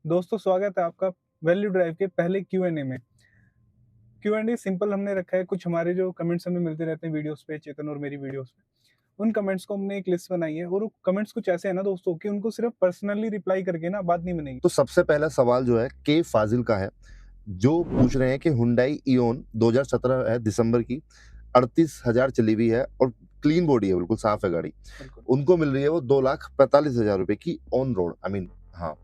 दोस्तों स्वागत है आपका वैल्यू ड्राइव के पहले क्यू एंड ए में। क्यू एंड ए सिंपल हमने रखा है, कुछ हमारे जो कमेंट्स हमें मिलते रहते हैं वीडियोस पे, चेतन और मेरी वीडियोस पे, उन कमेंट्स को हमने एक लिस्ट बनाई है और वो कमेंट्स कुछ ऐसे हैं ना दोस्तों कि उनको सिर्फ पर्सनली रिप्लाई करके ना बात नहीं बनेगी। तो सबसे पहला सवाल जो है के फाजिल का है, जो पूछ रहे हैं कि हुंडई इओन 2017 है दिसंबर की, 38,000 चली हुई है और क्लीन बॉडी है, बिल्कुल साफ है गाड़ी। बिल्कुल। उनको मिल रही है वो 2,45,000 रुपए की ऑन रोड, आई मीन, हाँ।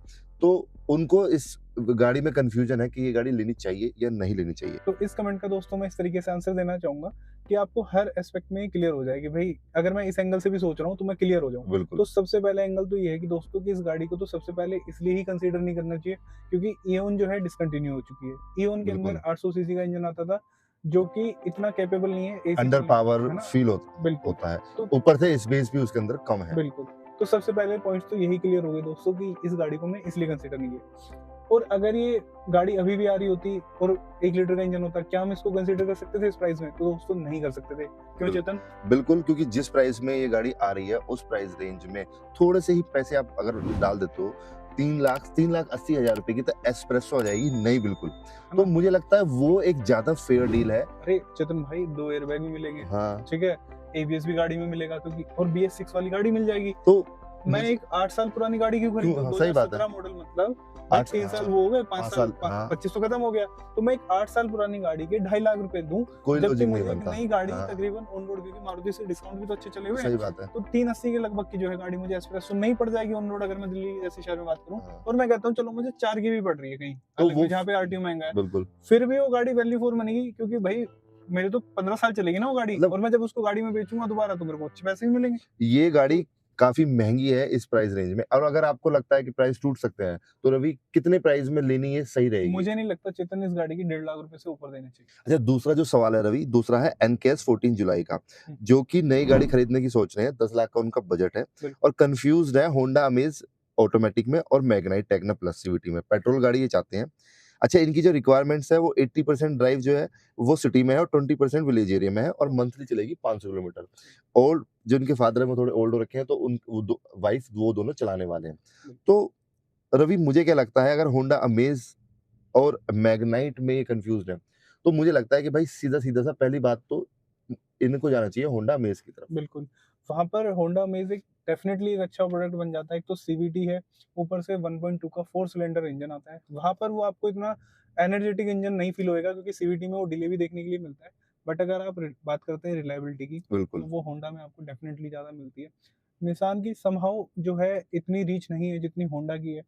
तो उनको इस गाड़ी में कंफ्यूजन है कि ये गाड़ी लेनी चाहिए या नहीं लेनी चाहिए। तो इस कमेंट का दोस्तों मैं इस तरीके से आंसर देना चाहूंगा कि आपको हर एस्पेक्ट में क्लियर हो जाए कि भाई अगर मैं इस एंगल से भी सोच रहा हूँ तो मैं क्लियर हो जाऊँ। बिल्कुल। तो सबसे पहला एंगल तो ये है कि दोस्तों कि इस गाड़ी को तो सबसे पहले इसलिए ही कंसीडर नहीं करना चाहिए क्योंकि इओन जो है डिसकंटिन्यू हो चुकी है। इओन के अंदर बिल्कुल 800 सीसी का इंजन आता था जो कि इतना कैपेबल नहीं है एसी अंडर चलाने पावर का, है ना? फील बिल्कुल। होता है। तो ऊपर से स्पेस भी उसके अंदर कम है। बिल्कुल। तो सबसे पहले पॉइंट्स तो यही क्लियर हो गए दोस्तों कि इस गाड़ी को हमने इसलिए कंसीडर नहीं किया। और अगर ये गाड़ी अभी भी आ रही होती और 1 लीटर का इंजन होता, क्या हम इसको कंसीडर कर सकते थे इस प्राइस में? तो दोस्तों नहीं कर सकते थे। क्यों चेतन? बिल्कुल, क्योंकि जिस प्राइस में ये गाड़ी आ रही है उस प्राइस रेंज में थोड़े से ही पैसे आप अगर डाल देते हो, 3,80,000 रुपए की तो एस्प्रेसो आ जाएगी नई, बिल्कुल। है तो ना? मुझे लगता है वो एक ज्यादा फेयर डील है। अरे चेतन भाई 2 एयरबैग भी मिलेंगे, हाँ। ठीक है? एबीएस भी गाड़ी में मिलेगा क्योंकि और बीएस6 वाली गाड़ी मिल जाएगी। तो मैं मुझे एक 8 साल पुरानी गाड़ी क्यों क्यों, खरीदूँ? हाँ, सही बात है। 2017 मॉडल मतलब भाई 3 साल वो हो गए, 5 5 साल साल, हाँ। 25 तो खत्म हो गया। तो मैं एक 8 साल पुरानी गाड़ी के 2.5 लाख रुपए दूँ, कोई जबकि लॉजिक नहीं मुझे एक बनता। नई गाड़ी हाँ, तकरीबन ऑन रोड क्योंकि मारुति से डिस्काउंट भी तो अच्छे चले हुए हैं। सही बात है। तो 380 के लगभग की जो है गाड़ी मुझे एस्प्रेसो नहीं पड़ जाएगी ऑन रोड अगर मैं दिल्ली जैसे शहर में बात करूँ। हाँ। और मैं कहता हूँ चलो मुझे 4 की भी पड़ रही है कहीं तो अलग वो में जहाँ पे आरटीओ महँगा है। बिल्कुल फिर भी वो गाड़ी वैल्यू फॉर बनेगी क्योंकि भाई मेरे तो 15 साल चलेगी ना वो गाड़ी मतलब और मैं जब उसको गाड़ी में बेचूँगा दोबारा तो मेरे को अच्छे पैसे भी मिलेंगे। ये तो गाड़ी काफ़ी महँगी है इस प्राइस रेंज में, और अगर आपको लगता है कि प्राइस टूट सकते हैं, तो रवि कितने प्राइस में लेनी ये सही रहेगी? मुझे नहीं लगता चेतन इस गाड़ी की 1.5 लाख रुपए से ऊपर देने चाहिए। अच्छा, दूसरा जो सवाल है रवि, दूसरा है एनकेस 14 जुलाई का, हुँ, जो कि नई गाड़ी खरीदने की सोच रहे हैं, 10 लाख का उनका बजट है बिल्कुल। और कन्फ्यूज़्ड है होंडा अमेज़ ऑटोमैटिक में और मैग्नाइट टेक्ना प्लस सीवीटी में, पेट्रोल गाड़ी ये चाहते हैं। अच्छा, इनकी जो रिक्वायरमेंट्स है वो 80% ड्राइव जो है वो सिटी में है और 20% विलेज एरिया में है और मंथली चलेगी 500 किलोमीटर। और जो इनके फादर हैं वो थोड़े ओल्ड हो रखे हैं, तो उन वो दो वाइफ वो दोनों चलाने वाले हैं। बिल्कुल। तो रवि, मुझे क्या लगता है, अगर होंडा अमेज़ और मैग्नाइट में ये कन्फ्यूज़्ड है, तो मुझे लगता है कि भाई सीधा-सीधा सा पहली बात तो इनको जाना चाहिए होंडा अमेज़ की तरफ। बिल्कुल। वहाँ पर होंडा अमेज़ एक डेफ़िनेटली एक अच्छा प्रोडक्ट बन जाता है। एक तो सीवीटी है, ऊपर से 1.2 का 4 सिलेंडर इंजन आता है। वहाँ पर वो आपको इतना एनर्जेटिक इंजन नहीं फ़ील होएगा क्योंकि सीवीटी में वो डिले भी देखने के लिए मिलता है। बट अगर आप रि बात करते हैं रिलायबिलिटी की, तो बिल्कुल। वो होंडा में आपको डेफ़िनेटली ज़्यादा मिलती है। निसान की समहाउ जो है इतनी रीच नहीं है जितनी होंडा की है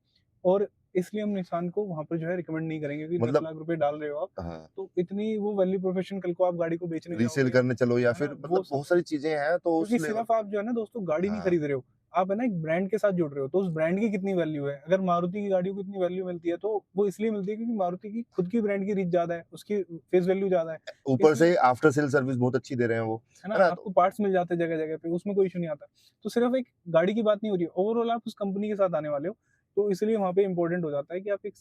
और इसलिए हम निसान को वहाँ पर जो है रिकमेंड नहीं करेंगे क्योंकि 10 मतलब लाख रुपए डाल रहे हो आप, हाँ, तो इतनी वो वैल्यू प्रोपोर्शन कल को आप गाड़ी को बेचने रीसेल जाओगे, करने चलो या है फिर ना? वो मतलब सब बहुत सारी चीज़ें हैं तो उस क्योंकि लेवल। सिर्फ आप जो है ना दोस्तों गाड़ी नहीं हाँ, खरीद रहे हो, आप है ना एक ब्रांड के साथ जुड़ रहे हो, तो उस ब्रांड की कितनी वैल्यू है? अगर मारुति की गाड़ियों को इतनी वैल्यू मिलती है, तो वो इसलिए मिलती है क्योंकि मारुति की खुद की ब्रांड की रीच ज़्यादा है, उसकी फेस वैल्यू ज़्यादा है। ऊपर इसलिए से आफ्टर सेल सर्विस बहुत अच्छी दे रहे हैं वो, है ना, है ना? आपको पार्ट्स मिल जाते हैं जगह-जगह पे, उसमें कोई इश्यू नहीं आता। तो सिर्फ एक गाड़ी की बात नहीं हो रही है, ओवरऑल आप उस कंपनी के साथ आने वाले हो, तो इसलिए वहाँ पे इम्पोर्टेंट हो जाता है कि आप एक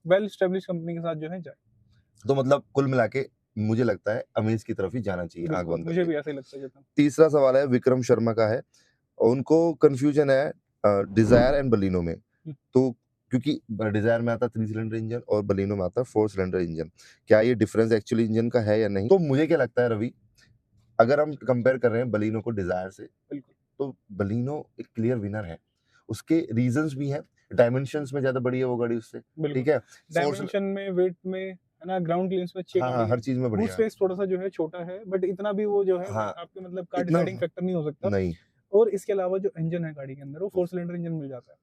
वेल एस्टेब्लिश्ड कंपनी के साथ जो है जाएँ। तो मतलब कुल मिला के मुझे लगता है अमेज़ की तरफ ही जाना चाहिए आँख बिल्कुल, बंद मुझे करके। भी ऐसा ही लगता है जितना। तीसरा सवाल है विक्रम शर्मा का है। उनको कन्फ्यूजन है डिज़ायर एंड बलिनो में। हुँ, तो क्योंकि डिज़ायर में आता है 3 सिलेंडर इंजन और बलिनो में आता है 4 सिलेंडर इंजन। क्या ये डिफरेंस एक्चुअली इंजन का है या नहीं? तो मुझे क्या लगता है रवि, अगर हम कंपेयर कर रहे हैं बलिनो को डिज़ायर से, बिल्कुल, तो बलिनो एक क्लियर विनर है। उसके रीज़न्स भी हैं, डायमेंशंस में ज़्यादा बड़ी है वो गाड़ी उससे, बिल्कुल। ठीक है? 4 सिल डायमेंशन में, वेट में, है ना, ग्राउंड क्लियरेंस में अच्छी हाँ, हाँ, गाड़ी है। हर चीज़ में बूट बढ़िया है। स्पेस थोड़ा-सा जो है छोटा है, बट इतना भी वो जो है हाँ, आपके मतलब कार इतना डिसाइडिंग फैक्टर नहीं हो सकता। नहीं। और इसके अलावा जो इंजन है गाड़ी के अंदर वो 4 सिलेंडर इंजन मिल जाता है।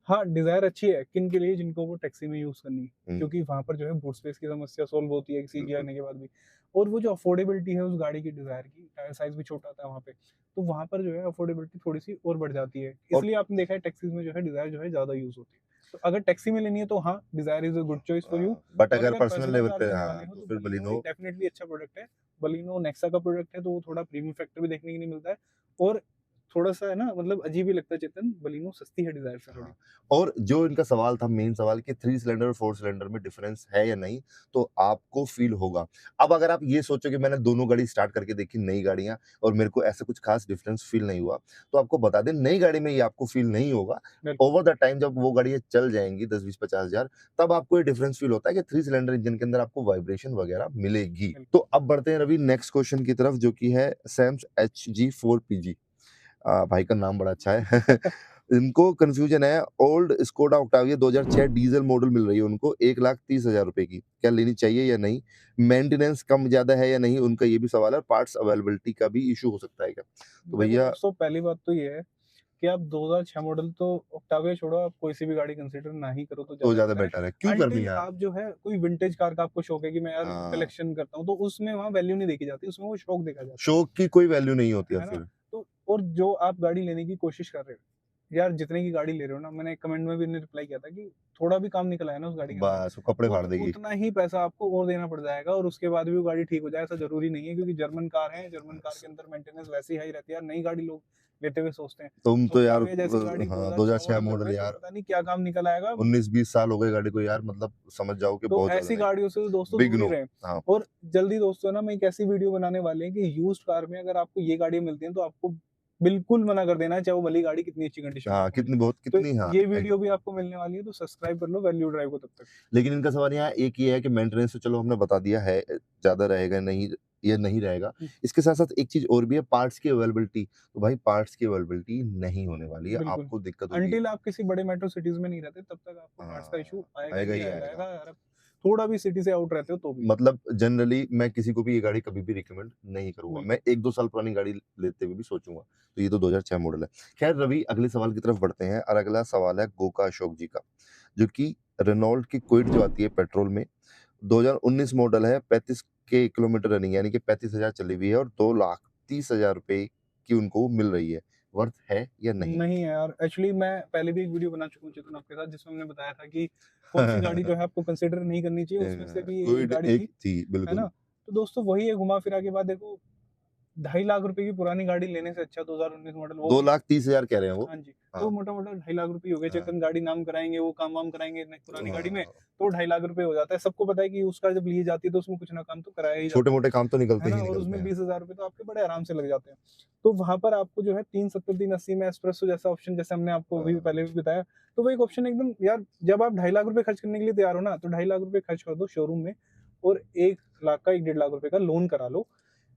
हाँ, डिज़ायर अच्छी है किन के लिए जिनको वो टैक्सी में यूज़ करनी है, हुँ, क्योंकि वहाँ पर जो है बूट स्पेस की समस्या सॉल्व होती है सीजी बिल्कुल। आने के बाद भी। और वो जो अफोर्डेबिलिटी है उस गाड़ी की डिज़ायर की, टायर साइज़ भी छोटा था वहाँ पे, तो वहाँ पर जो है अफोर्डेबिलिटी थोड़ी-सी और बढ़ जाती है। और इसलिए आपने देखा है टैक्सीज़ में जो है डिज़ायर जो है ज़्यादा यूज़ होती है। तो अगर टैक्सी में लेनी है तो हाँ, desire is a good choice for you. But और अगर अगर पर्सनल पर्सनल लेवल कार पे लेने वाले हाँ, हो तो तो फिर बलिनो एक बलिनो डेफिनिटली अच्छा प्रोडक्ट है। बलिनो नेक्सा का प्रोडक्ट है तो वो थोड़ा प्रीमियम फैक्टर भी देखने के लिए मिलता है और थोड़ा-सा है ना मतलब अजीब ही लगता है चेतन, बलिनो सस्ती है डिज़ायर से थोड़ी। हाँ, और जो इनका सवाल था मेन सवाल कि 3 सिलेंडर और 4 सिलेंडर में डिफरेंस है या नहीं, तो आपको फ़ील होगा। अब अगर आप ये सोचो कि मैंने दोनों गाड़ी स्टार्ट करके देखी नई गाड़ियाँ और मेरे को ऐसा कुछ ख़ास डिफरेंस फ़ील नहीं हुआ, तो आपको बता दें नई गाड़ी में ये आपको फ़ील नहीं होगा। बिल्कुल, ओवर द टाइम जब वो गाड़ियाँ चल जाएँगी 10, 20, 50 हज़ार तब आपको ये डिफरेंस फ़ील होता है कि 3 सिलेंडर इंजन के अंदर आपको वाइब्रेशन वगैरह मिलेगी। बिल्कुल। तो अब बढ़ते हैं रवि नेक्स्ट क्वेश्चन की तरफ जो कि है सैम्स HG4PG। भाई का नाम बड़ा अच्छा है। इनको कन्फ्यूजन है old Skoda Octavia 2006 diesel model मिल रही है उनको 1,30,000 रुपए की। क्या लेनी चाहिए या नहीं? मेंटेनेंस कम ज़्यादा है या नहीं? उनका ये भी सवाल है। पार्ट्स अवेलेबिलिटी का भी इश्यू हो सकता है क्या? तो देखो भैया दोस्तों पहली बात तो ये है कि आप 2006 मॉडल तो ऑक्टाविया छोड़ो, आप कोई सी भी गाड़ी कंसीडर ना ही करो तो तो ज़्यादा ज़्यादा बेटर है। बेटर है। क्यों करनी अंटिल यार? आप जो है कोई विंटेज कार का आपको शौक है कि मैं यार हाँ, कलेक्शन करता हूँ, तो उसमें वहाँ वैल्यू नहीं देखी जाती, उसमें वो शौक देखा जाता शौक की कोई वैल्यू नहीं होती है है ना? फिर। तो और जो आप गाड़ी लेने की कोशिश कर रहे हो, यार जितने की गाड़ी ले रहे हो ना, मैंने कमेंट में भी इन्हें रिप्लाई किया था कि थोड़ा भी काम निकल आया ना उस गाड़ी के अंदर, बस वो कपड़े फाड़ देगी। उतना ही पैसा आपको और देना पड़ जाएगा और उसके बाद भी वो गाड़ी ठीक हो जाए ऐसा ज़रूरी नहीं है, क्योंकि जर्मन कार है, जर्मन कार के अंदर मेंटेनेंस वैसी हाई रहती है यार, नई गाड़ी लोग लेते हुए सोचते हैं। तुम तो यार ऑक्टाविया जैसी गाड़ी हाँ, 2006 2006 मॉडल मॉडल लगवाएँगे, यार पता नहीं क्या काम निकल आएगा। 19-20 साल हो गए गाड़ी को यार मतलब समझ जाओ कि तो बहुत ज़्यादा ऐसी नहीं। गाड़ियों से तो दोस्तों बिग दूर ही नो। रहें। हाँ। और जल्दी दोस्तों ना मैं एक ऐसी वीडियो बनाने वाले हैं कि यूज्ड कार में अगर आपको ये गाड़ियाँ मिलती हैं तो आपको बिल्कुल मना कर देना है, चाहे वो भली गाड़ी कितनी अच्छी कंडीशन में हाँ, आपको मिले। कितनी बहुत तो कितनी हाँ, ये वीडियो भी आपको मिलने वाली है, तो सब्सक्राइब कर लो वैल्यू ड्राइव को तब तक। लेकिन इनका सवाल यहाँ एक ये है कि मेंटेनेंस तो चलो हमने बता दिया है ज़्यादा रहेगा नहीं या नहीं रहेगा। हुँ, इसके साथ-साथ एक चीज़ और भी है पार्ट्स की अवेलेबिलिटी। तो भाई पार्ट्स की अवेलेबिलिटी नहीं होने वाली है, बिल्कुल। आपको दिक्कत होगी। अंटिल आप किसी बड़े मेट्रो सिटीज़ में नहीं रहते तब तक आपको पार्ट्स का इश्यू हाँ, आएगा आएगा ही ही आएगा, आएगा। आएगा यार, आप थोड़ा भी सिटी से आउट रहते हो तो भी। मतलब जनरली मैं किसी को भी ये गाड़ी कभी भी रिकमेंड नहीं करूँगा। मैं बिल्कुल। 1-2 साल पुरानी गाड़ी लेते हुए भी सोचूँगा। तो ये तो 2006 मॉडल है। खैर रवि अगले सवाल की तरफ बढ़ते हैं और अगला सवाल है गोका अशोक जी का, जो कि रेनॉल्ट की क्विड जो आती है पेट्रोल में 2019 मॉडल है, 35 के किलोमीटर रनिंग यानी कि 35,000 चली हुई है और 2,30,000 रुपए की उनको मिल रही है। वर्थ है या नहीं? नहीं है यार, एक्चुअली मैं पहले भी एक वीडियो बना चुका हूँ चेतन आपके साथ, जिसमें हमने बताया था कि कौन-सी गाड़ी जो है आपको कंसीडर नहीं करनी चाहिए, उसमें से भी ये एक कोविड गाड़ी एक थी, थी है बिल्कुल। ना? तो दोस्तों वही है, घुमा-फिरा के बाद देखो 2.5 लाख रुपए की पुरानी गाड़ी लेने से अच्छा 2019 मॉडल वो भी 2,30,000 कह रहे हैं वो। हाँ जी, तो हाँ, मोटा-मोटा 2.5 लाख रुपए ही हो गए, हाँ। चेतन गाड़ी नाम कराएँगे, वो काम-वाम कराएँगे न पुरानी गाड़ी में, हाँ, तो 2.5 लाख रुपए हो जाता है। सबको पता है कि यूज़ कार जब ली जाती है तो उसमें कुछ ना काम तो कराया ही जाता छोटे-मोटे काम तो है निकलते ना? ही और निकलते उसमें हैं। 20,000 रुपए तो आपके बड़े आराम से लग जाते हैं। तो वहाँ पर आपको जो है 370 380 में एस्प्रेसो जैसा ऑप्शन, जैसे हमने आपको अभी हाँ, पहले भी बताया, तो वो एक ऑप्शन एकदम यार, जब आप 2.5 लाख रुपए खर्च करने के लिए तैयार हो ना, तो 2.5 लाख रुपए खर्च कर दो शोरूम में और 1 लाख का 1 डेढ़ लाख रुपए का लोन करा लो।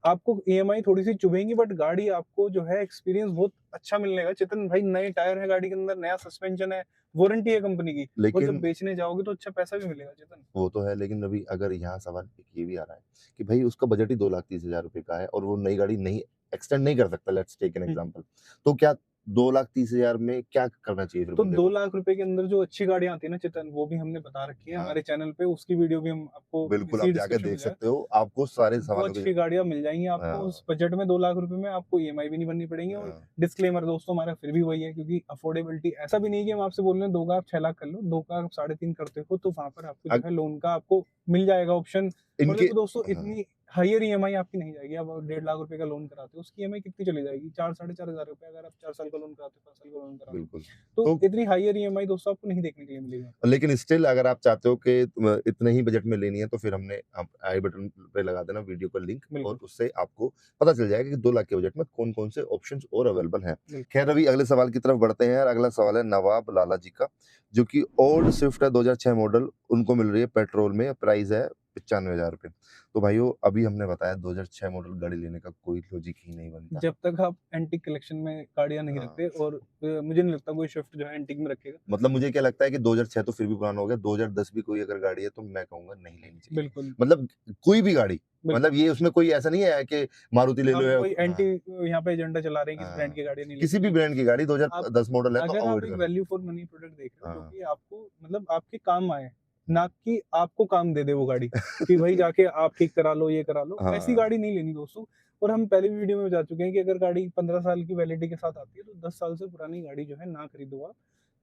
आपको ईएमआई थोड़ी-सी चुभेंगी, बट गाड़ी आपको जो है एक्सपीरियंस बहुत अच्छा मिलने का। चेतन भाई नए टायर है गाड़ी के अंदर, नया सस्पेंशन है, वारंटी है कंपनी की, और जब लेकिन बेचने जाओगे तो अच्छा पैसा भी मिलेगा चेतन। वो तो है लेकिन अभी अगर यहाँ सवाल एक ये भी आ रहा है कि भाई उसका बजट ही 2,30,000 रुपए का है और वो नई गाड़ी नहीं एक्सटेंड नहीं कर सकता लेट्स टेक एन हुँ। एग्जांपल। तो क्या 2,30,000 में क्या करना चाहिए फिर तो बंदे 2 को? लाख रुपए के अंदर जो अच्छी गाड़ियाँ आती है ना चेतन, वो भी हमने बता रखी है हाँ, हमारे चैनल पे, उसकी वीडियो भी हम आपको बिल्कुल इसी आप जाके डिस्क्रिप्शन में देख जाए। सकते हो। आपको सारे वो सवालों के अच्छी गाड़ियाँ मिल जाएँगी आपको उस हाँ, बजट में, 2 लाख रुपए में आपको ईएमआई भी नहीं भरनी पड़ेगी। और हाँ, डिस्क्लेमर दोस्तों हमारा फिर भी वही है, क्योंकि अफोर्डेबिलिटी ऐसा भी नहीं है कि हम आपसे बोल रहे हैं 2 का आप 6 लाख कर लो, 2 का आप 3.5 करते हो तो वहाँ पर आपको जो अग है लोन का आपको मिल जाएगा ऑप्शन। और इनके देखो दोस्तों हाँ, इतनी हायर ईएमआई आपकी नहीं जाएगी। अब 1.5 लाख रुपए का लोन कराते हो, उसकी ईएमआई कितनी चली जाएगी? 4 साढ़े 4 हज़ार रुपए, अगर आप 4 साल का लोन कराते हो, 5 साल का लोन कराते हो। बिल्कुल। तो तो इतनी हायर ईएमआई दोस्तों आपको नहीं देखने के लिए मिलेगी। लेकिन स्टिल अगर आप चाहते हो कि इतने ही बजट में लेनी है तो फिर हमने आप आई बटन पे लगा देना वीडियो का लिंक और बिल्कुल, उससे आपको पता चल जाएगा कि 2 लाख के बजट में कौन-कौन से ऑप्शंस और अवेलेबल हैं। बिल्कुल। खैर अभी अगले सवाल की तरफ बढ़ते हैं और अगला सवाल है नवाब लाला जी का, जो कि ओल्ड स्विफ्ट है 2006 मॉडल उनको मिल रही है पेट्रोल में, प्राइस है 95,000 रुपए। तो भाइयों अभी हमने बताया 2006 मॉडल गाड़ी लेने का कोई लॉजिक ही नहीं बनता। जब तक आप एंटीक कलेक्शन में गाड़ियाँ नहीं हाँ। रखते, और मुझे नहीं लगता कोई स्विफ्ट जो है एंटीक में रखेगा। मतलब मुझे क्या लगता है कि 2006 तो फिर भी पुराना हो गया, 2010 भी कोई अगर गाड़ी है तो मैं कहूँगा नहीं लेनी चाहिए। बिल्कुल, मतलब कोई भी गाड़ी, बिल्कुल। मतलब ये उसमें कोई ऐसा नहीं है कि मारुति ले लो हम या कोई हाँ, एंटी यहाँ पे एजेंडा चला रहे हैं कि इस ब्रांड हाँ। की गाड़ियाँ नहीं लेनी किसी भी चाहिए। ब्रांड की गाड़ी आप 2010 मॉडल है तो अगर आप अवॉइड एक करो। वैल्यू फॉर मनी प्रोडक्ट देख रहे हो जो हाँ। कि आपको मतलब आपके काम आए, ना कि आपको काम दे दे वो गाड़ी, कि भाई जाके आप ठीक करा लो, ये करा लो, ऐसी हाँ, गाड़ी नहीं लेनी दोस्तों। और हम पहले भी वीडियो में बता चुके हैं कि अगर गाड़ी 15 साल की वैलिडिटी के साथ आती है, तो 10 साल से पुरानी गाड़ी जो है ना खरीदो आप।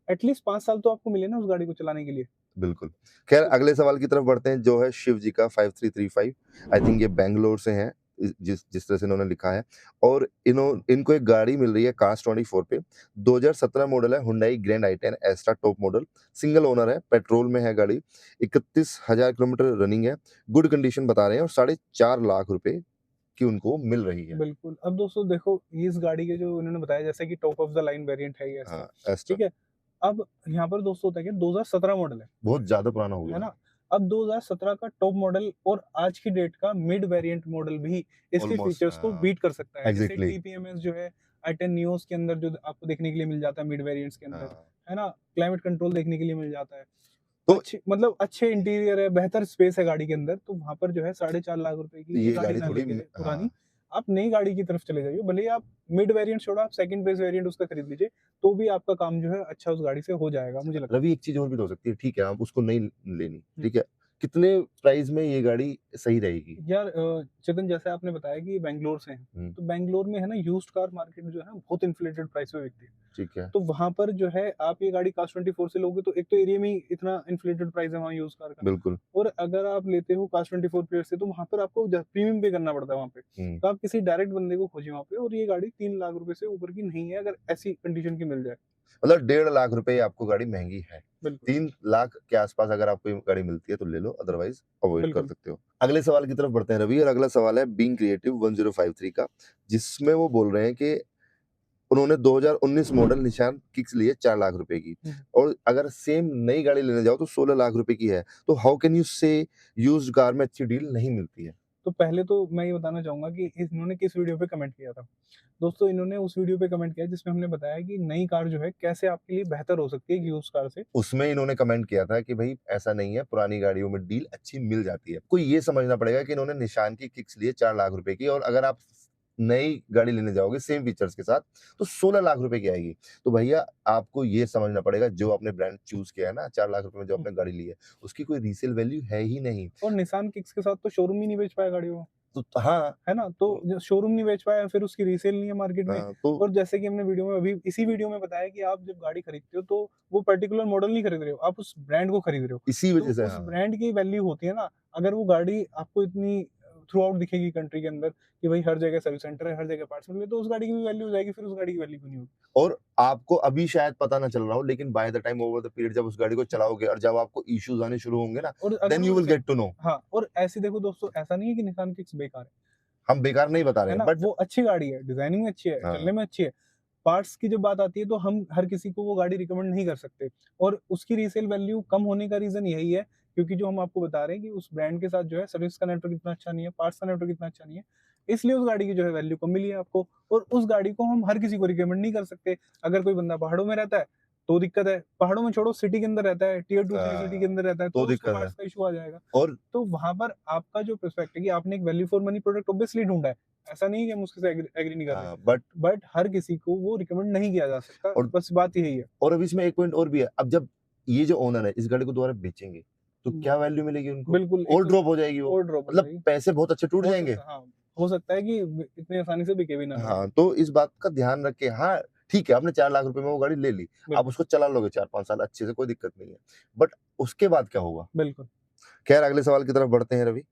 एटलीस्ट 5 साल तो आपको मिले ना उस गाड़ी को चलाने के लिए। बिल्कुल। ख़ैर तो अगले सवाल की तरफ बढ़ते हैं जो है शिव जी का 5335 आई थिंक ये बैंगलोर से हैं। जिस जिस तरह से इन्होंने लिखा है। और इनको एक गाड़ी मिल रही है Cars24 पे, 2017 मॉडल है, Hyundai Grand i10 extra top model, single owner है, पेट्रोल में है गाड़ी, 31,000 किलोमीटर रनिंग है, गुड कंडीशन बता रहे हैं और 4.5 लाख रुपए की उनको मिल रही है। बिल्कुल। अब दोस्तों देखो, ये इस गाड़ी के जो इन्होंने बताया जैसे कि top of the line variant है ये इसका, हाँ, एक्स्ट्रा ठीक है? अब यहाँ पर दोस्तों होता है क्या, 2017 मॉडल बहुत ज़्यादा पुराना हो है गया। ना? अब 2017 का टॉप मॉडल और आज की डेट का मिड वेरिएंट मॉडल भी इसके ऑलमोस्ट फीचर्स को बीट कर सकता है। जैसे एग्ज़ैक्टली। टीपीएमएस जो है i10 नियोस के अंदर जो आपको देखने के लिए मिल जाता है मिड वेरिएंट्स के अंदर, हाँ, है ना? क्लाइमेट कंट्रोल देखने के लिए मिल जाता है। तो अच्छे मतलब अच्छे इंटीरियर है, बेहतर स्पेस है गाड़ी के अंदर, तो वहाँ पर जो है 4.5 लाख रुपए की ये ये गाड़ी गाड़ी ना थोड़ी लेके पुरानी, हाँ, आप नई गाड़ी की तरफ चले जाइए। भले ही आप मिड वेरिएंट छोड़ो, आप सेकंड बेस वेरिएंट उसका खरीद लीजिए, तो भी आपका काम जो है अच्छा उस गाड़ी से हो जाएगा, मुझे लगता रवि एक चीज़ और भी तो हो सकती है, ठीक है, आप उसको नहीं लेनी, है। ठीक है, कितने प्राइस में ये गाड़ी सही रहेगी? यार चेतन, जैसे आपने बताया कि ये बैंगलोर से हैं, हुँ, तो बैंगलोर में है ना यूज्ड कार मार्केट जो है बहुत इन्फ्लेटेड प्राइस पे बिकती है। ठीक है, तो वहाँ पर जो है आप ये गाड़ी Cars24 से लोगे तो एक तो एरिया में ही इतना इन्फ्लेटेड प्राइस है वहाँ यूज्ड कार का। बिल्कुल। और अगर आप लेते हो Cars24 प्लेयर से तो वहाँ पर आपको प्रीमियम पे करना पड़ता है वहाँ पे। हुँ, तो आप किसी डायरेक्ट बंदे को खोजिए वहाँ पे, और ये गाड़ी 3 लाख रुपए से ऊपर की नहीं है अगर ऐसी कंडीशन की मिल जाए। मतलब 1.5 लाख रुपए आपको गाड़ी महँगी है। बिल्कुल, 3 लाख के आस-पास अगर आपको ये गाड़ी मिलती है तो ले लो, अदरवाइज़ अवॉइड कर बिल्कुल। सकते हो। अगले सवाल की तरफ बढ़ते हैं रवि और अगला सवाल है बीइंग क्रिएटिव 1053 का, जिसमें वो बोल रहे हैं कि उन्होंने 2019 मॉडल निशान किक्स ली है 4 लाख रुपए की हुँ। और अगर सेम नई गाड़ी लेने जाओ तो 16 लाख रुपए की है। तो हाउ कैन यू से यूज्ड कार में अच्छी डील नहीं मिलती है? तो पहले तो मैं ये बताना चाहूँगा कि इन्होंने किस वीडियो पे कमेंट किया था। दोस्तों इन्होंने उस वीडियो पे कमेंट किया जिसमें हमने बताया कि नई कार जो है कैसे आपके लिए बेहतर हो सकती है यूज़्ड कार से। उसमें इन्होंने कमेंट किया था कि भई ऐसा नहीं है, पुरानी गाड़ियों में डील अच्छी मिल जाती है। आपको ये समझना पड़ेगा कि इन्होंने निशान की किक्स ली है 4 लाख रुपए की और अगर आप नई गाड़ी लेने जाओगे सेम फीचर्स के साथ तो 16 लाख रुपए की आएगी। तो भैया आपको ये समझना पड़ेगा जो आपने ब्रांड चूज़ किया है ना 4 लाख रुपए में जो हुँ। आपने गाड़ी ली है, उसकी कोई रीसेल वैल्यू है ही नहीं। और निसान किक्स के साथ तो शोरूम ही नहीं बेच पाया गाड़ियों को, तो हाँ, है ना? तो जो शोरूम नहीं बेच पाया फिर उसकी रीसेल नहीं है मार्केट में। तो और जैसे कि हमने वीडियो में अभी इसी वीडियो में बताया कि आप जब गाड़ी खरीदते हो तो वो पर्टिकुलर मॉडल नहीं खरीद रहे हो, आप उस ब्रांड को खरीद रहे हो। इसी तो वजह से उस हाँ। ब्रांड की वैल्यू होती है ना, अगर वो गाड़ी आपको इतनी थ्रू आउट दिखेगी कंट्री के अंदर कि भाई हर जगह सर्विस सेंटर है, हर जगह पार्ट्स मिल रहे हैं, तो उस गाड़ी की भी वैल्यू हो जाएगी, फिर उस गाड़ी की वैल्यू क्यों नहीं होगी? और आपको अभी शायद पता ना चल रहा हो लेकिन by the time over the period जब उस गाड़ी को चलाओगे और जब आपको इश्यूज़ आने शुरू होंगे ना, और अगर देन यू वो विल गेट टू नो। हाँ, और ऐसे देखो दोस्तों, ऐसा नहीं है कि निसान किक्स बेकार हम बेकार नहीं बता रहे है हैं ना? बट वो अच्छी गाड़ी है, डिज़ाइनिंग में अच्छी है, हाँ, चलने में अच्छी है। पार्ट्स की जब बात आती है तो हम हर किसी को वो गाड़ी रिकमेंड नहीं कर सकते, और उसकी रीसेल वैल्यू कम होने का रीज़न यही है क्योंकि जो हम आपको बता रहे हैं कि उस ब्रांड के साथ जो है सर्विस का नेटवर्क इतना अच्छा नहीं है, पार्ट्स का नेटवर्क इतना अच्छा नहीं है, इसलिए उस गाड़ी की जो है वैल्यू कम मिली है आपको, और उस गाड़ी को हम हर किसी को रिकमेंड नहीं कर सकते। अगर कोई बंदा पहाड़ों में रहता है, तो दिक्कत है, पहाड़ों में छोड़ो सिटी के अंदर रहता है, टियर 2 3 सिटी के अंदर रहता है, तो तो उसको दिक्कत है पार्ट्स का इश्यू आ जाएगा। और तो वहाँ पर आपका जो पर्सपेक्ट है कि आपने एक value for money product obviously ढूँढा है। ऐसा नहीं है कि हम उसके साथ एग्री नहीं कर रहे। बट बट हर किसी को वो रिकमेंड नहीं किया जा सकता, और बस बात यही है। और अब इसमें एक पॉइंट और भी है, अब जब ये जो ओनर है इस गाड़ी को दोबारा बेचेंगे, तो हुँ, क्या वैल्यू मिलेगी उनको? बिल्कुल, एक और तो ड्रॉप हो जाएगी वो, और ड्रॉप हो मतलब जाएगी। पैसे बहुत अच्छे टूट हो जाएँगे। सकता है, हाँ, हो सकता है कि इतनी आसानी से बिके भी ना गाड़ी। हाँ, तो इस बात का ध्यान रखें। हाँ, ठीक है, आपने 4 लाख रुपए में वो गाड़ी ले ली, आप बिल्कुल, उसको चला लोगे 4-5 साल अच्छे से, कोई दिक्कत नहीं है। बट उसके बाद क्या होगा? बिल्कुल। खैर अगले सवाल की तरफ बढ़ते हैं रवि।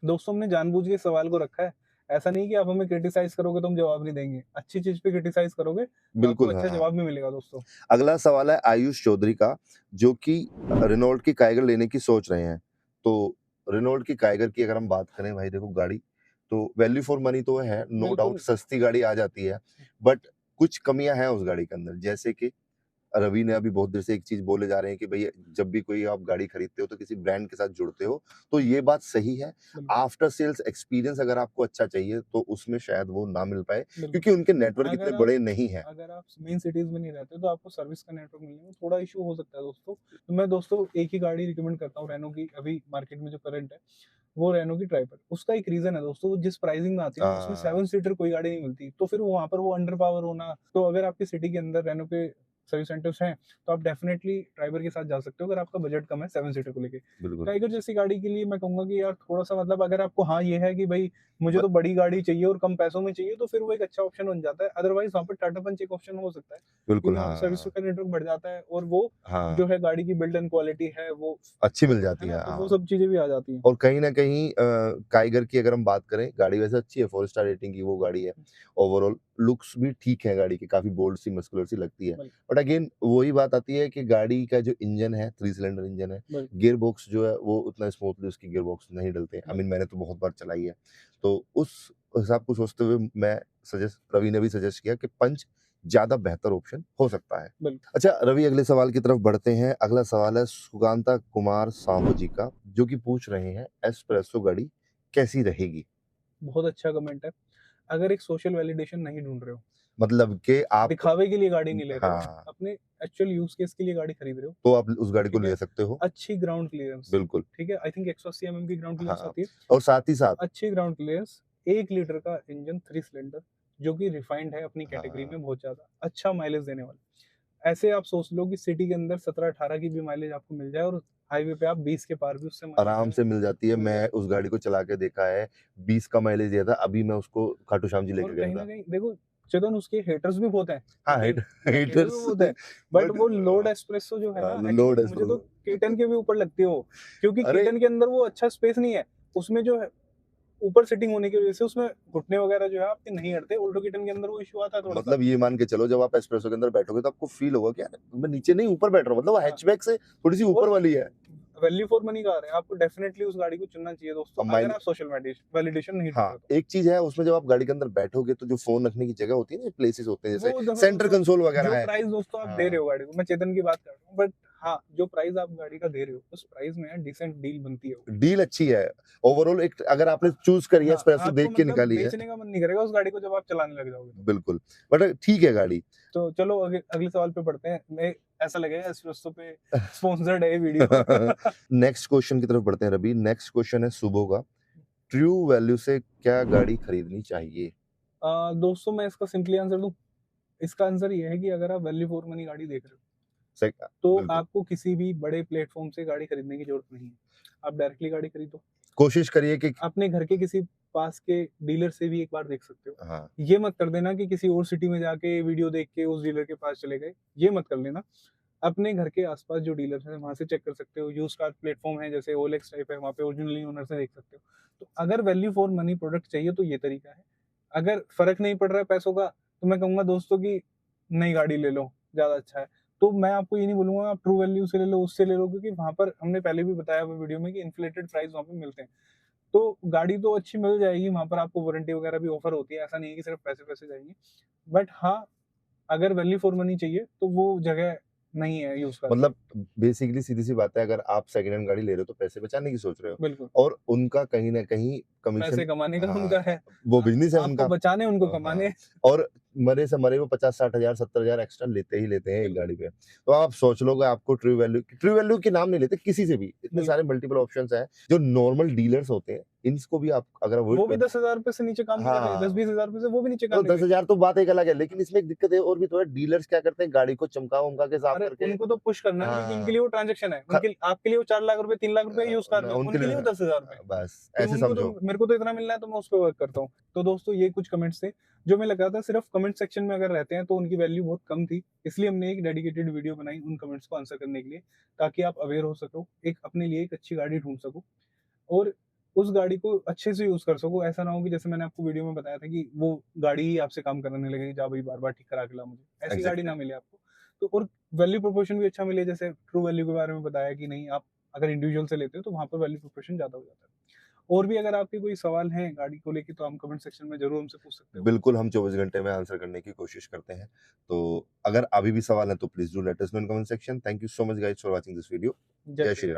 दोस्तों, हमने जानबूझ के सवाल को रखा है। ऐसा नहीं कि आप हमें क्रिटिसाइज़ करोगे तो हम जवाब नहीं देंगे। अच्छी चीज़ पे क्रिटिसाइज़ करोगे तो आपको बिल्कुल, अच्छा हाँ। जवाब भी मिलेगा दोस्तों। अगला सवाल है आयुष चौधरी का, जो कि रेनॉल्ट की काइगर लेने की सोच रहे हैं। तो रेनॉल्ट की काइगर की अगर हम बात करें भाई देखो गाड़ी, तो वैल्यू फॉर मनी तो है, नो डाउट बिल्कुल, सस्ती गाड़ी आ जाती है, बट कुछ कमियाँ हैं उस गाड़ी के अंदर। जैसे कि रवि ने अभी बहुत देर से एक चीज़ बोले जा रहे हैं कि भई जब भी कोई आप गाड़ी खरीदते हो तो किसी ब्रांड के साथ जुड़ते हो, तो ये बात सही है। बिल्कुल, आफ्टर सेल्स एक्सपीरियंस अगर आपको अच्छा चाहिए तो उसमें शायद वो ना मिल पाए, बिल्कुल। क्योंकि उनके नेटवर्क इतने अगर आप बड़े नहीं हैं। अगर आप मेन सिटीज़ में नहीं रहते तो आपको सर्विस का नेटवर्क मिलने में थोड़ा इश्यू हो सकता है दोस्तों। तो मैं दोस्तों एक ही गाड़ी रिकमेंड करता हूँ रेनो की, अभी मार्केट में जो करंट है, वो रेनो की ट्राइबर। उसका एक रीज़न है दोस्तों, वो जिस प्राइसिंग में आती है ना उसमें हाँ, 7 सीटर कोई गाड़ी नहीं मिलती। तो फिर वहाँ पर वो अंडर पावर होना, तो अगर आपकी सिटी के अंदर रेनो के सर्विस सेंटर्स हैं, तो आप डेफिनेटली ड्राइवर के साथ जा सकते हो अगर आपका बजट कम है 7 सीटर को लेके। बिल्कुल। टाइगर जैसी गाड़ी के लिए मैं कहूँगा कि यार थोड़ा-सा मतलब अगर आपको हाँ, ये है कि भई मुझे ब तो बड़ी गाड़ी चाहिए और कम पैसों में चाहिए, तो फिर वो एक अच्छा ऑप्शन बन जाता है। अदरवाइज़ वहाँ पे टाटा पंच एक ऑप्शन हो सकता है, बिल्कुल, क्योंकि वहाँ पे सर्विस हाँ, का नेटवर्क बढ़ जाता है और वो हाँ, जो है गाड़ी की बिल्ड एंड क्वालिटी है वो, अच्छी मिल जाती है ना? है, तो वो हाँ। सब चीज़ें भी आ जाती हैं। और कहीं न कहीं काइगर की अगर हम बात करें, गाड़ी वैसे अच्छी है, 4 स्टार रेटिंग की वो गाड़ी है। ओवरऑल लुक्स भी ठीक है गाड़ी की, काफ़ी बोल्ड सी, मस्कुलर सी लगती है। बिल्कुल, बट अगेन वही बात आती है कि गाड़ी का जो इंजन है, 3 सिलेंडर इंजन है, बिल्कुल, गियर बॉक्स जो है वो उतना स्मूथली उसकी गियर बॉक्स नहीं डलते। आई मीन बिल्कुल, मैंने तो बहुत बार चलाई है। तो उस हिसाब को सोचते हुए मैं रवि ने भी सजेस्ट किया कि पंच ज़्यादा बेहतर ऑप्शन हो सकता है। बिल्कुल। अच्छा रवि अगले सवाल की तरफ बढ़ते हैं। अगला सवाल है सुकांता कुमार साहू जी का, जो कि पूछ रहे हैं एस्प्रेसो गाड़ी कैसी रहेगी? बहुत अच्छा कमेंट है। अगर एक सोशल वैलिडेशन नहीं ढूँढ रहे हो, मतलब कि आप दिखावे के लिए गाड़ी नहीं ले रहे हो, हाँ, अपने एक्चुअल यूज़ केस के लिए गाड़ी खरीद रहे हो, तो आप उस गाड़ी को ठीक ले है? सकते हो। अच्छी ग्राउंड क्लियरेंस, बिल्कुल, ठीक है? आई थिंक 180 एमएम की ग्राउंड क्लियरेंस हाँ। आती है। और साथ ही तो साथ अच्छी ग्राउंड क्लियरेंस, 1 लीटर का इंजन 3 सिलेंडर, जो कि रिफाइंड है अपनी कैटेगरी हाँ, में बहुत ज़्यादा, अच्छा माइलेज देने वाला। ऐसे आप सोच लो कि सिटी के अंदर 17-18 की भी माइलेज आपको मिल जाए और हाईवे पे आप 20 के पार भी उससे माइलेज जो आराम है से मिल जाती है। मिल मैं जाएगा। उस गाड़ी को चला के देखा है, 20 का माइलेज दिया था, अभी मैं उसको खाटू श्याम जी और लेके गया कहीं न था। कहीं देखो, चेतन उसके हेटर्स भी बहुत हैं, हाँ, ओके, हेटर्स भी हेटर्स बहुत हैं, बट बट वो लोड एस्प्रेसो जो है ना, लोड एक्चुअली मुझे तो केटन के भी ऊपर लगती है वो, क्योंकि अरे केटन के अंदर वो अच्छा स्पेस नहीं है। उसमें जो है ऊपर सीटिंग होने की वजह से उसमें घुटने वगैरह जो है आपके नहीं अड़ते, उल्टो किटन के अंदर वो इश्यू आता है थोड़ा-सा। मतलब ये मान के चलो जब आप एस्प्रेसो के अंदर बैठोगे तो आपको फ़ील होगा कि यार मैं नीचे नहीं ऊपर बैठ रहा हूँ। मतलब वो हाँ, हैचबैक से थोड़ी-सी ऊपर और वाली है। वैल्यू फॉर मनी कार है, आपको डेफिनिटली उस गाड़ी को चुनना चाहिए दोस्तों, अब अगर माइल आप सोशल वैलिडेशन नहीं ढूँढ हाँ, रहे तो। एक चीज़ है उसमें जब आप गाड़ी के अंदर बैठोगे तो जो फ़ोन रखने की जगह होती है ना, प्लेसेस होते हैं वो जैसे देखो सेंटर दोस्तों, कंसोल वगैरह जो है। प्राइस दोस्तों आप दे रहे हाँ, हो गाड़ी को, मैं चेतन की बात कर रहा हूँ, बट हाँ, जो प्राइस आप गाड़ी का दे रहे हो, उस प्राइस में डिसेंट डील बनती है वो। डील अच्छी है। ओवरऑल एक अगर आपने चूज़ करी है हाँ, एस्प्रेसो आपको देख के मतलब निकाली है, बेचने का मन नहीं करेगा उस गाड़ी को जब आप चलाने लग जाओगे तो। बिल्कुल। बट ठीक है गाड़ी। तो चलो अगले सवाल पे बढ़ते हैं। मैं ऐसा लगेगा एस्प्रेसो पे स्पॉन्सर्ड है ये वीडियो। नेक्स्ट क्वेश्चन की तरफ बढ़ते हैं रवि। नेक्स्ट क्वेश्चन है शुभो का। ट्रू वैल्यू से क्या गाड़ी खरीदनी चाहिए? दोस्तों मैं इसका सिंपली आंसर दूँ? इसका आंसर ये है कि अगर आप वैल्यू फॉर मनी गाड़ी देख रहे हो, सेक तो बिल्कुल। आपको किसी भी बड़े प्लेटफ़ॉर्म से गाड़ी खरीदने की ज़रूरत नहीं है। आप डायरेक्टली गाड़ी खरीदो। कोशिश करिए कि अपने घर के किसी पास के डीलर से भी एक बार देख सकते हो। हाँ, ये मत कर देना कि किसी और सिटी में जाके वीडियो देख के उस डीलर के पास चले गए, ये मत कर लेना। अपने घर के आस-पास जो डीलर्स हैं, वहाँ से चेक कर सकते हो। यूज्ड कार प्लेटफ़ॉर्म है, जैसे ओएलएक्स टाइप है, वहाँ पे ओरिजिनली ओनर से देख सकते हो। तो अगर वैल्यू फॉर मनी प्रोडक्ट चाहिए तो ये तरीका है। अगर फ़र्क नहीं पड़ रहा है पैसों का, तो मैं कहूँगा दोस्तों कि नई गाड़ी ले लो, ज़्यादा अच्छा है। तो मैं आपको ये नहीं बोलूँगा आप ट्रू वैल्यू से ले लो, उससे ले लो, क्योंकि वहाँ पर हमने पहले भी बताया हुआ वीडियो में कि इन्फ्लेटेड प्राइस वहाँ पे मिलते हैं। तो गाड़ी तो अच्छी मिल जाएगी, वहाँ पर आपको वारंटी वगैरह भी ऑफ़र होती है, ऐसा नहीं है कि सिर्फ़ पैसे-पैसे जाएँगे। बट हाँ, अगर वैल्यू फॉर मनी चाहिए, तो वो जगह नहीं है यूज़ कार की। मतलब बेसिकली सीधी-सी बात है अगर आप सेकंड हैंड गाड़ी ले रहे हो तो पैसे बचाने की सोच रहे हो बिल्कुल, और उनका कहीं न कहीं पैसे कमीशन कमाने का हाँ, उनका है। वो बिज़नेस है आपको उनका। बचाने, उनको कमाने हाँ, हैं। और मरे से मरे वो 50-60 हज़ार 70 हज़ार एक्स्ट्रा लेते ही लेते हैं एक बिल्कुल, गाड़ी पे। तो आप सोच लो कि आपको ट्रू वैल्यू के नाम नहीं लेते किसी से भी। इतने बिल्कुल। सारे मल्टीपल ऑप्शंस हैं, जो नॉर्मल डीलर्स होते हैं, इनको भी आप अगर अवॉइड वो भी कर 10,000 रुपए से नीचे काम नहीं कर रहे, हाँ। 10-20 हज़ार रुपए से वो भी नीचे तो काम नहीं कर रहे। 10,000 तो बात एक अलग है, लेकिन इसमें एक दिक्कत है और भी तो है, डीलर्स क्या करते हैं गाड़ी को चमका-वमका के साफ अरे, करके उनको तो पुश करना है, क्योंकि उनके हाँ, लिए वो ट्रांज़ैक्शन है। ख उनके आपके लिए वो 4 लाख रुपए, 3 लाख रुपए यूज़ कार में, उनके उनके लिए लिए वो 10,000 रुपए। बस तो ऐसे उनको तो समझो। मेरे को तो इतना मिल रहा है, तो मैं उस पे वर्क करता हूँ। तो दोस्तों ये कुछ कमेंट्स थे, जो हमें लगा था सिर्फ़ कमेंट सेक्शन में अगर रहते हैं तो उनकी वैल्यू बहुत कम थी। इसलिए हमने एक डेडिकेटेड वीडियो बनाई उन कमेंट्स को आंसर करने के लिए, ताकि आप अवेयर हो सको, एक अपने लिए एक अच्छी गाड़ी ढूँढ सको और उस गाड़ी को अच्छे से यूज़ कर सको। ऐसा ना हो कि जैसे मैंने आपको वीडियो में बताया था कि वो गाड़ी ही आपसे काम कराने लगे, जा भई बार-बार ठीक करा के ला मुझे। ऐसी गाड़ी एग्ज़ैक्टली। ना मिले आपको। तो और वैल्यू प्रोपोर्शन भी अच्छा मिले, जैसे ट्रू वैल्यू के बारे में बताया कि नहीं, आप अगर इंडिविजुअल से लेते हो तो वहाँ पर वैल्यू प्रोपोर्शन ज़्यादा हो जाता है। और भी अगर आपके कोई सवाल हैं गाड़ी को लेके, तो हम कमेंट सेक्शन में ज़रूर हमसे पूछ सकते हो। बिल्कुल, हम 24 घंटे में आंसर करने की कोशिश करते हैं। तो अगर अभी भी सवाल है तो please do let us know in comment section. Thank you so much guys for watching this video. जय जय श्री श्री राम। राम।